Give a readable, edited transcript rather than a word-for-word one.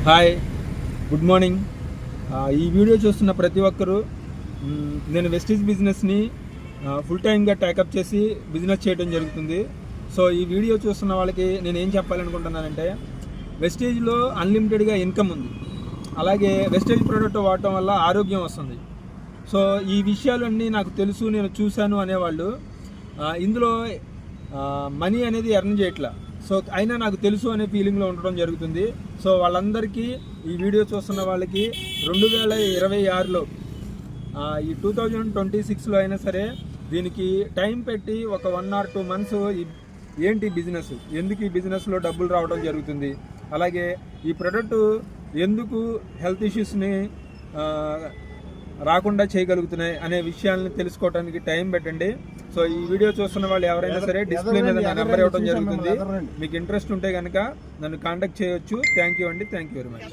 Hi, good morning. ఈ video చూస్తున్న ప్రతి ఒక్కరూ నేను వెస్టీజ్ బిజినెస్ని ఫుల్ టైమ్గా టేకప్ చేసి బిజినెస్ చేయడం జరుగుతుంది. సో ఈ వీడియో చూస్తున్న వాళ్ళకి నేను ఏం చెప్పాలనుకుంటున్నానంటే, వెస్టీజ్లో అన్లిమిటెడ్గా ఇన్కమ్ ఉంది, అలాగే వెస్టేజ్ ప్రోడక్ట్ వాడటం వల్ల ఆరోగ్యం వస్తుంది. సో ఈ విషయాలన్నీ నాకు తెలుసు, నేను చూశాను అనేవాళ్ళు ఇందులో మనీ అనేది ఎర్న్ చేయట్లా. సో అయినా నాకు తెలుసు అనే ఫీలింగ్లో ఉండడం జరుగుతుంది. సో వాళ్ళందరికీ ఈ వీడియో చూస్తున్న వాళ్ళకి 2026లో ఈ 2026లో అయినా సరే దీనికి టైం పెట్టి ఒక 1 or 2 months ఏంటి బిజినెస్, ఎందుకు ఈ బిజినెస్లో డబ్బులు రావడం జరుగుతుంది, అలాగే ఈ ప్రోడక్ట్ ఎందుకు హెల్త్ ఇష్యూస్ని రాకుండా చేయగలుగుతున్నాయి అనే విషయాలను తెలుసుకోవడానికి టైం పెట్టండి. సో ఈ వీడియో చూస్తున్న వాళ్ళు ఎవరైనా సరే డిస్ప్లే మీద నా నెంబర్ ఇవ్వడం జరుగుతుంది. మీకు ఇంట్రెస్ట్ ఉంటే కనుక నన్ను కాంటాక్ట్ చేయొచ్చు. థ్యాంక్ యూ అండి, థ్యాంక్ యూ వెరీ మచ్.